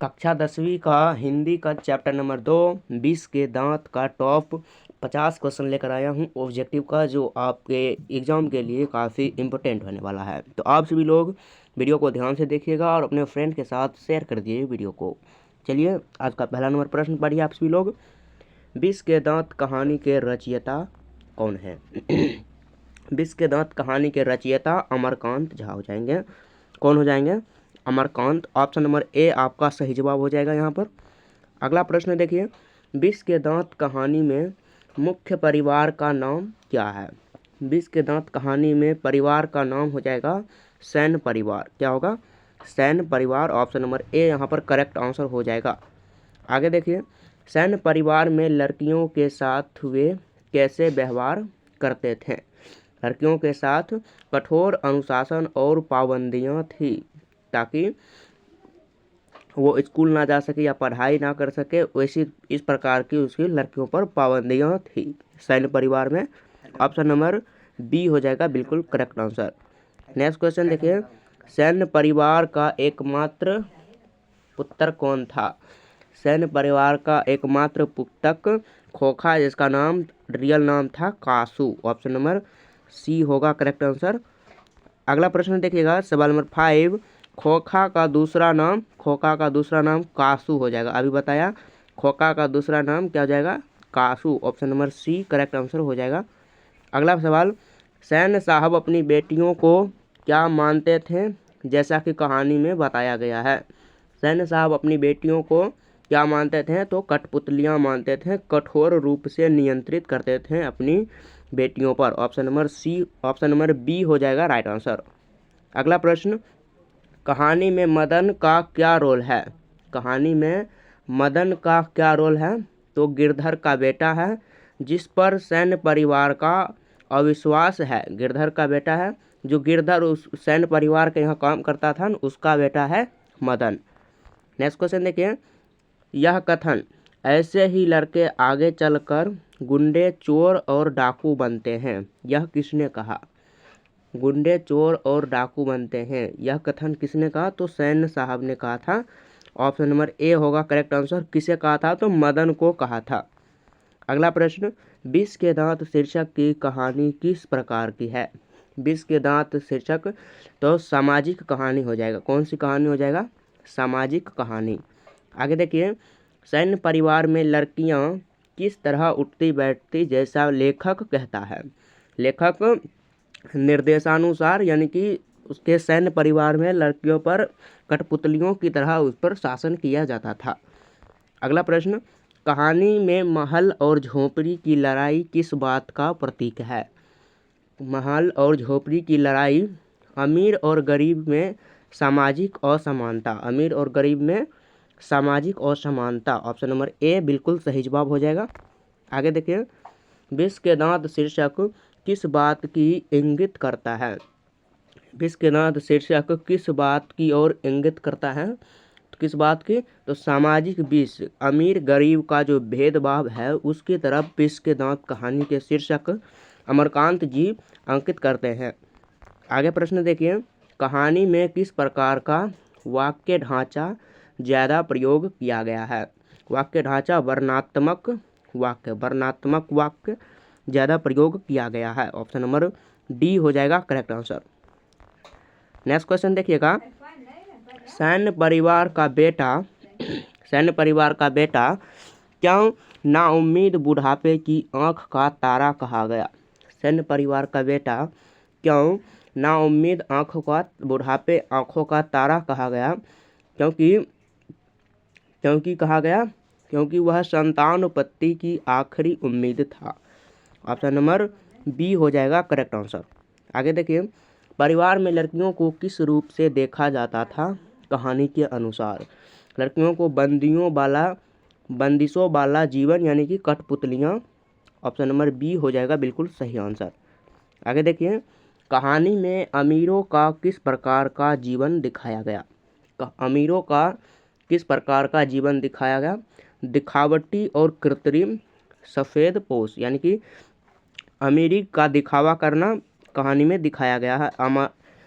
कक्षा 10वीं का हिंदी का चैप्टर नंबर 2 20 के दांत का टॉप 50 क्वेश्चन लेकर आया हूं ऑब्जेक्टिव का, जो आपके एग्जाम के लिए काफ़ी इम्पोर्टेंट होने वाला है। तो आप सभी लोग वीडियो को ध्यान से देखिएगा और अपने फ्रेंड के साथ शेयर कर दिए वीडियो को। चलिए, आज का पहला नंबर प्रश्न पढ़िए आप सभी लोग। 20 के दांत कहानी के रचयिता कौन है? 20 के दांत कहानी के रचयिता अमरकांत झा हो जाएंगे। कौन हो जाएंगे? अमरकांत। ऑप्शन नंबर ए आपका सही जवाब हो जाएगा यहाँ पर। अगला प्रश्न देखिए, 20 के दांत कहानी में मुख्य परिवार का नाम क्या है? 20 के दांत कहानी में परिवार का नाम हो जाएगा सैन्य परिवार। क्या होगा? सैन्य परिवार। ऑप्शन नंबर ए यहाँ पर करेक्ट आंसर हो जाएगा। आगे देखिए, सैन्य परिवार में लड़कियों के साथ वे कैसे व्यवहार करते थे? लड़कियों के साथ कठोर अनुशासन और पाबंदियां थी, ताकि वो स्कूल ना जा सके या पढ़ाई ना कर सके, वैसी इस प्रकार की उसकी लड़कियों पर पाबंदियां थी सैन्य परिवार में। ऑप्शन नंबर बी हो जाएगा बिल्कुल करेक्ट आंसर। नेक्स्ट क्वेश्चन देखिए, सैन्य परिवार का एकमात्र पुत्र कौन था? सैन्य परिवार का एकमात्र पुस्तक खोखा, जिसका नाम रियल नाम था कासू। ऑप्शन नंबर सी होगा करेक्ट आंसर। अगला प्रश्न देखिएगा, सवाल नंबर 5, खोखा का दूसरा नाम कासू हो जाएगा। अभी बताया खोखा का दूसरा नाम क्या हो जाएगा? कासू। Option number C correct answer हो जाएगा। अगला सवाल, सैन्य साहब अपनी बेटियों को क्या मानते थे, जैसा कि कहानी में बताया गया है? सैन्य साहब अपनी बेटियों को क्या मानते थे? तो कठपुतलियां मानते थे, कठोर रूप से नियंत्रित करते थे अपनी बेटियों पर। ऑप्शन नंबर बी हो जाएगा राइट आंसर। अगला प्रश्न, कहानी में मदन का क्या रोल है? कहानी में मदन का क्या रोल है? तो गिरधर का बेटा है, जिस पर सैन्य परिवार का अविश्वास है। गिरधर का बेटा है, जो गिरधर उस सैन्य परिवार के यहाँ काम करता था, उसका बेटा है मदन। नेक्स्ट क्वेश्चन देखिए, यह कथन ऐसे ही लड़के आगे चलकर गुंडे, चोर और डाकू बनते हैं, यह किसने कहा? गुंडे, चोर और डाकू बनते हैं, यह कथन किसने कहा? तो सैन्य साहब ने कहा था। ऑप्शन नंबर ए होगा करेक्ट आंसर। किसे कहा था? तो मदन को कहा था। अगला प्रश्न, 20 के दांत शीर्षक की कहानी किस प्रकार की है? 20 के दांत शीर्षक तो सामाजिक कहानी हो जाएगा। कौन सी कहानी हो जाएगा? सामाजिक कहानी। आगे देखिए, सैन्य परिवार में लड़कियां किस तरह उठती बैठती, जैसा लेखक कहता है? लेखक निर्देशानुसार, यानी कि उसके सैन्य परिवार में लड़कियों पर कठपुतलियों की तरह उस पर शासन किया जाता था। अगला प्रश्न, कहानी में महल और झोपड़ी की लड़ाई किस बात का प्रतीक है? महल और झोपड़ी की लड़ाई अमीर और गरीब में सामाजिक असमानता। अमीर और गरीब में सामाजिक असमानता। ऑप्शन नंबर ए बिल्कुल सही जवाब हो जाएगा। आगे देखिए, 20 के दांत शीर्षक किस बात की इंगित करता है? 20 के दांत शीर्षक किस बात की ओर इंगित करता है? तो किस बात की? तो सामाजिक 20, अमीर गरीब का जो भेदभाव है, उसकी तरफ 20 के दांत कहानी के शीर्षक अमरकांत जी अंकित करते हैं। आगे प्रश्न देखिए, कहानी में किस प्रकार का वाक्य ढांचा ज़्यादा प्रयोग किया गया है? वाक्य ढांचा वर्णनात्मक वाक्य ज़्यादा प्रयोग किया गया है। ऑप्शन नंबर डी हो जाएगा करेक्ट आंसर। नेक्स्ट क्वेश्चन देखिएगा, सैन्य परिवार का बेटा क्यों नाउम्मीद बुढ़ापे की आंख का तारा कहा गया? सैन्य परिवार का बेटा क्यों नाउम्मीद आंखों का तारा कहा गया? क्योंकि कहा गया क्योंकि वह संतानोत्पत्ति की आखिरी उम्मीद था। ऑप्शन नंबर बी हो जाएगा करेक्ट आंसर। आगे देखिए, परिवार में लड़कियों को किस रूप से देखा जाता था? कहानी के अनुसार लड़कियों को बंदिशों वाला जीवन, यानी कि कठपुतलियाँ। ऑप्शन नंबर बी हो जाएगा बिल्कुल सही आंसर। आगे देखिए, कहानी में अमीरों का किस प्रकार का जीवन दिखाया गया? अमीरों का किस प्रकार का जीवन दिखाया गया? दिखावटी और कृत्रिम सफ़ेद पोश, यानी कि अमीरी का दिखावा करना कहानी में दिखाया गया है।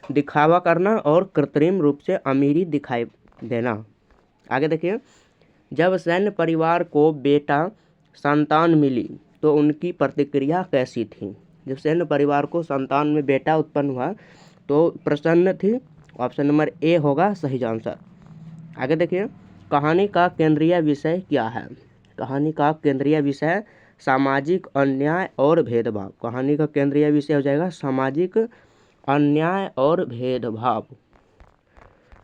दिखावा करना और कृत्रिम रूप से अमीरी दिखाई देना। आगे देखिए, जब सैन्य परिवार को बेटा संतान मिली तो उनकी प्रतिक्रिया कैसी थी। जब सैन्य परिवार को संतान में बेटा उत्पन्न हुआ तो प्रसन्न थी। ऑप्शन नंबर ए होगा सही आंसर। आगे देखिए, कहानी का केंद्रीय विषय क्या है। कहानी का केंद्रीय विषय सामाजिक अन्याय और भेदभाव। कहानी का केंद्रीय विषय हो जाएगा सामाजिक अन्याय और भेदभाव।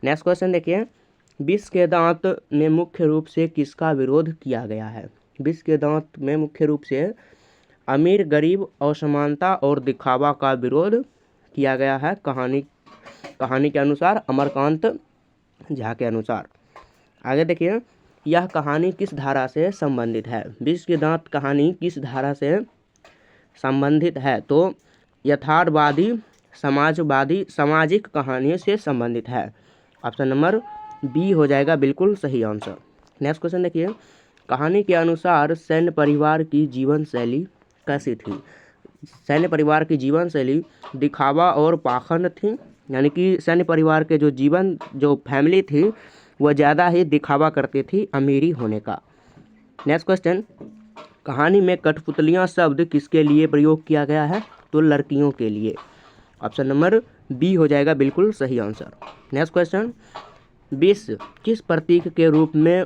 नेक्स्ट क्वेश्चन देखिए, विष के दांत में मुख्य रूप से किसका विरोध किया गया है। विष के दांत में मुख्य रूप से अमीर गरीब असमानता और दिखावा का विरोध किया गया है। कहानी के अनुसार, अमरकांत झा के अनुसार। आगे देखिए, यह कहानी किस धारा से संबंधित है। विष के दांत कहानी किस धारा से संबंधित है। तो यथार्थवादी समाजवादी सामाजिक कहानियों से संबंधित है। ऑप्शन नंबर बी हो जाएगा बिल्कुल सही आंसर। नेक्स्ट क्वेश्चन देखिए, कहानी के अनुसार सैन्य परिवार की जीवन शैली कैसी थी। सैन्य परिवार की जीवन शैली दिखावा और पाखंड थी, यानी कि सैन्य परिवार के जो फैमिली थी वह ज़्यादा ही दिखावा करती थी अमीरी होने का। नेक्स्ट क्वेश्चन, कहानी में कठपुतलियाँ शब्द किसके लिए प्रयोग किया गया है। तो लड़कियों के लिए। ऑप्शन नंबर बी हो जाएगा बिल्कुल सही आंसर। नेक्स्ट क्वेश्चन, विष किस प्रतीक के रूप में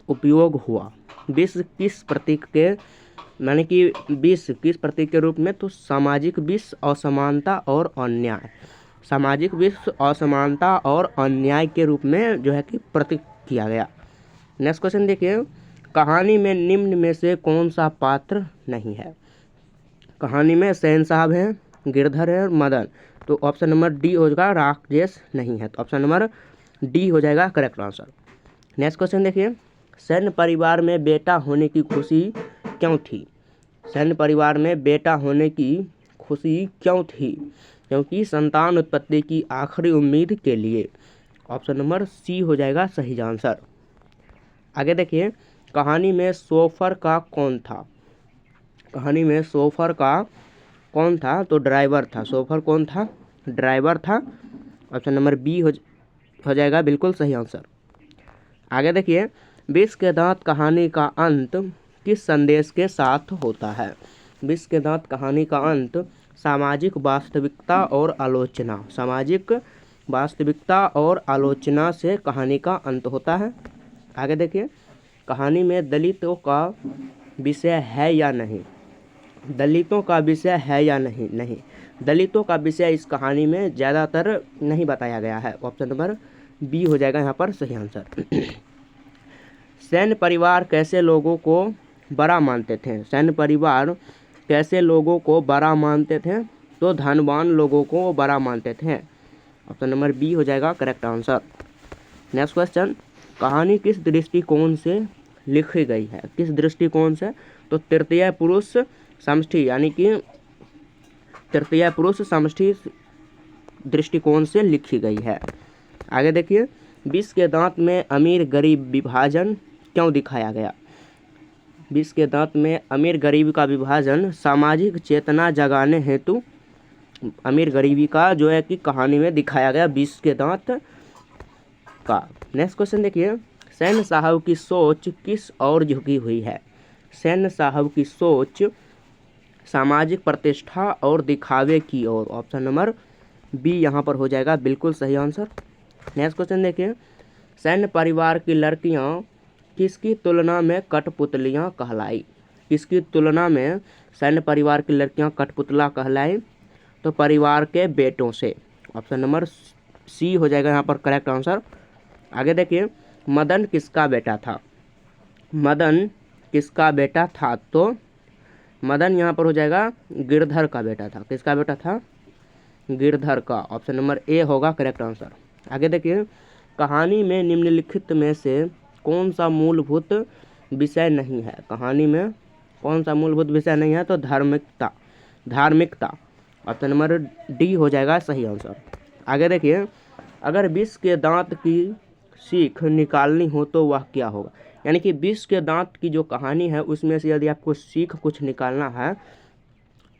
उपयोग हुआ। विष किस प्रतीक के, यानी कि विष किस प्रतीक के रूप में। तो सामाजिक विष असमानता और अन्याय। सामाजिक विष असमानता और अन्याय के रूप में जो है कि प्रतीक किया गया। नेक्स्ट क्वेश्चन देखिए, कहानी में निम्न में से कौन सा पात्र नहीं है। कहानी में सेन साहब हैं, गिरधर है और मदन। तो ऑप्शन नंबर डी हो जाएगा राकेश नहीं है। तो ऑप्शन नंबर डी हो जाएगा करेक्ट आंसर। नेक्स्ट क्वेश्चन देखिए, सैन्य परिवार में बेटा होने की खुशी क्यों थी। सैन्य परिवार में बेटा होने की खुशी क्यों थी। क्योंकि संतान उत्पत्ति की आखिरी उम्मीद के लिए। ऑप्शन नंबर सी हो जाएगा सही आंसर। आगे देखिए, कहानी में सोफर का कौन था। कहानी में सोफर का कौन था। तो ड्राइवर था। सोफर कौन था, ड्राइवर था। ऑप्शन नंबर बी हो जाएगा बिल्कुल सही आंसर। आगे देखिए, विष के दांत कहानी का अंत किस संदेश के साथ होता है। विष के दांत कहानी का अंत सामाजिक वास्तविकता और आलोचना। सामाजिक वास्तविकता और आलोचना से कहानी का अंत होता है। आगे देखिए, कहानी में दलितों का विषय है या नहीं। दलितों का विषय है या नहीं। नहीं, दलितों का विषय इस कहानी में ज़्यादातर नहीं बताया गया है। ऑप्शन नंबर बी हो जाएगा यहाँ पर सही आंसर। सैन्य परिवार कैसे लोगों को बड़ा मानते थे। सैन्य परिवार कैसे लोगों को बड़ा मानते थे। तो धनवान लोगों को बड़ा मानते थे। ऑप्शन नंबर बी हो जाएगा करेक्ट आंसर। नेक्स्ट क्वेश्चन, कहानी किस दृष्टिकोण से लिखी गई है। किस दृष्टिकोण से। तो तृतीय पुरुष समष्टि, यानी कि तृतीय पुरुष समष्टि दृष्टिकोण से लिखी गई है। आगे देखिए, विष के दांत में अमीर गरीब विभाजन क्यों दिखाया गया। विष के दांत में अमीर गरीबी का विभाजन सामाजिक चेतना जगाने हेतु अमीर गरीबी का जो है कि कहानी में दिखाया गया विष के दांत का। नेक्स्ट क्वेश्चन देखिए, सैन्य साहब की सोच किस ओर झुकी हुई है। सैन्य साहब की सोच सामाजिक प्रतिष्ठा और दिखावे की ओर। ऑप्शन नंबर बी यहाँ पर हो जाएगा बिल्कुल सही आंसर। नेक्स्ट क्वेश्चन देखिए, सैन्य परिवार की लड़कियाँ किसकी तुलना में कठपुतलियाँ कहलाई। किसकी तुलना में सैन्य परिवार की लड़कियाँ कठपुतला कहलाई। तो परिवार के बेटों से। ऑप्शन नंबर सी हो जाएगा यहाँ पर करेक्ट आंसर। आगे देखिए, मदन किसका बेटा था। मदन किसका बेटा था। तो मदन यहाँ पर हो जाएगा गिरधर का बेटा था। किसका बेटा था, गिरधर का। ऑप्शन नंबर ए होगा करेक्ट आंसर। आगे देखिए, कहानी में निम्नलिखित में से कौन सा मूलभूत विषय नहीं है। कहानी में कौन सा मूलभूत विषय नहीं है। तो धार्मिकता। ऑप्शन नंबर डी हो जाएगा सही आंसर। आगे देखिए, अगर विष के दांत की सीख निकालनी हो तो वह क्या होगा। यानी कि विष के दांत की जो कहानी है उसमें से यदि आपको सीख कुछ निकालना है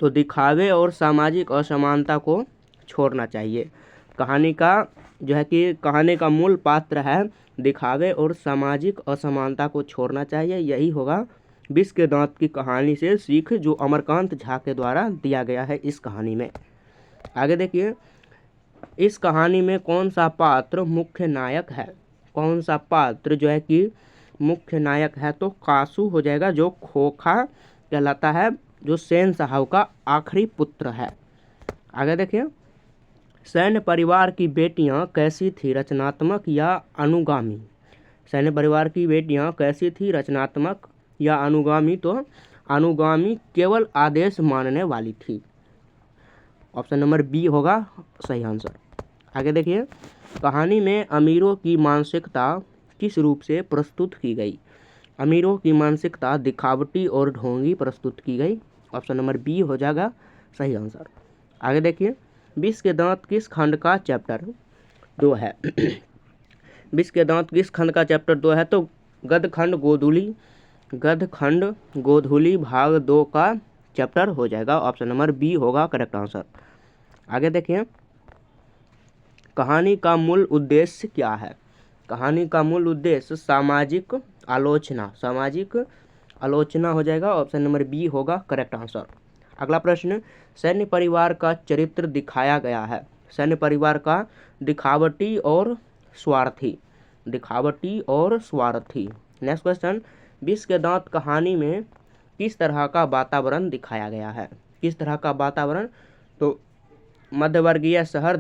तो दिखावे और सामाजिक असमानता को छोड़ना चाहिए। कहानी का जो है कि कहानी का मूल पात्र है दिखावे और सामाजिक असमानता को छोड़ना चाहिए। यही होगा विष के दांत की कहानी से सीख जो अमरकांत झा के द्वारा दिया गया है इस कहानी में। आगे देखिए, इस कहानी में कौन सा पात्र मुख्य नायक है? कौन सा पात्र जो है कि मुख्य नायक है? तो कासू हो जाएगा, जो खोखा कहलाता है, जो सेन साहब का आखिरी पुत्र है। आगे देखिए, सैन्य परिवार की बेटियां कैसी थी, रचनात्मक या अनुगामी? सैन्य परिवार की बेटियां कैसी थी, रचनात्मक या अनुगामी? तो अनुगामी, केवल आदेश मानने वाली थी। ऑप्शन नंबर बी होगा सही आंसर। आगे देखिए, कहानी में अमीरों की मानसिकता किस रूप से प्रस्तुत की गई? अमीरों की मानसिकता दिखावटी और ढोंगी प्रस्तुत की गई। ऑप्शन नंबर बी हो जाएगा सही आंसर। आगे देखिए, विष के दांत किस खंड का चैप्टर 2 है? विष के दांत किस खंड का चैप्टर 2 है? तो गदखंड गोधूली भाग 2 का चैप्टर हो जाएगा। ऑप्शन नंबर बी होगा करेक्ट आंसर। आगे देखिए, कहानी का मूल उद्देश्य क्या है? कहानी का मूल उद्देश्य सामाजिक आलोचना हो जाएगा। ऑप्शन नंबर बी होगा करेक्ट आंसर। अगला प्रश्न, सैन्य परिवार का चरित्र दिखाया गया है। सैन्य परिवार का दिखावटी और स्वार्थी। नेक्स्ट क्वेश्चन, विष के दांत कहानी में किस तरह का वातावरण दिखाया गया है? किस तरह का वातावरण? तो मध्यवर्गीय शहर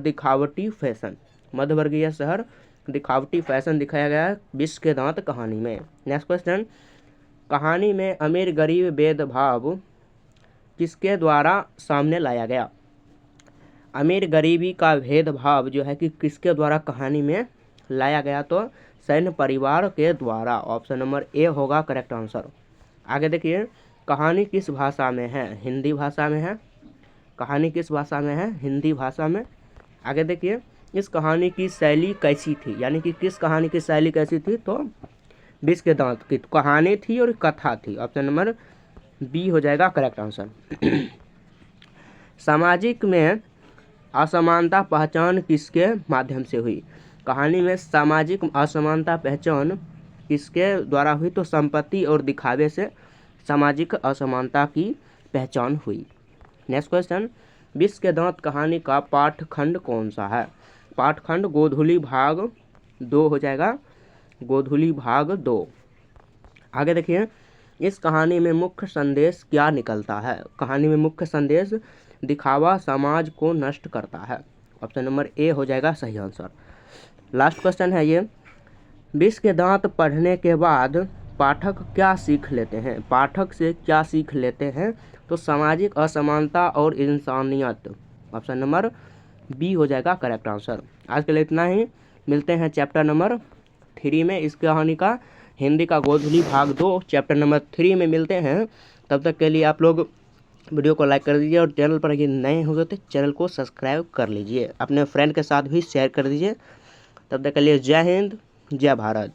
दिखावटी फैशन दिखाया गया है विष के दांत कहानी में। नेक्स्ट क्वेश्चन, कहानी में अमीर गरीब भेदभाव किसके द्वारा सामने लाया गया? अमीर गरीबी का भेदभाव जो है कि किसके द्वारा कहानी में लाया गया? तो सैन्य परिवार के द्वारा। ऑप्शन नंबर ए होगा करेक्ट आंसर। आगे देखिए, कहानी किस भाषा में है? हिंदी भाषा में है। कहानी किस भाषा में है? हिंदी भाषा में। आगे देखिए, इस कहानी की शैली कैसी थी? यानी कि किस कहानी की शैली कैसी थी? तो विष के दांत की कहानी थी और कथा थी। ऑप्शन नंबर बी हो जाएगा करेक्ट आंसर। सामाजिक में असमानता पहचान किसके माध्यम से हुई? कहानी में सामाजिक असमानता पहचान किसके द्वारा हुई? तो संपत्ति और दिखावे से सामाजिक असमानता की पहचान हुई। नेक्स्ट क्वेश्चन, विष के दांत कहानी का पाठखंड कौन सा है? पाठखंड गोधूली भाग 2 हो जाएगा, गोधूली भाग 2। आगे देखिए, इस कहानी में मुख्य संदेश क्या निकलता है? कहानी में मुख्य संदेश दिखावा समाज को नष्ट करता है। ऑप्शन नंबर ए हो जाएगा सही आंसर। लास्ट क्वेश्चन है ये, विष के दांत पढ़ने के बाद पाठक क्या सीख लेते हैं? पाठक से क्या सीख लेते हैं? तो सामाजिक असमानता और इंसानियत। ऑप्शन नंबर बी हो जाएगा करेक्ट आंसर। आज के लिए इतना ही, मिलते हैं चैप्टर नंबर 3 में। इस कहानी का हिंदी का गोधूली भाग 2 चैप्टर नंबर 3 में मिलते हैं। तब तक के लिए आप लोग वीडियो को लाइक कर दीजिए और चैनल पर यदि नए हो तो चैनल को सब्सक्राइब कर लीजिए। अपने फ्रेंड के साथ भी शेयर कर दीजिए। तब तक के लिए जय हिंद, जय भारत।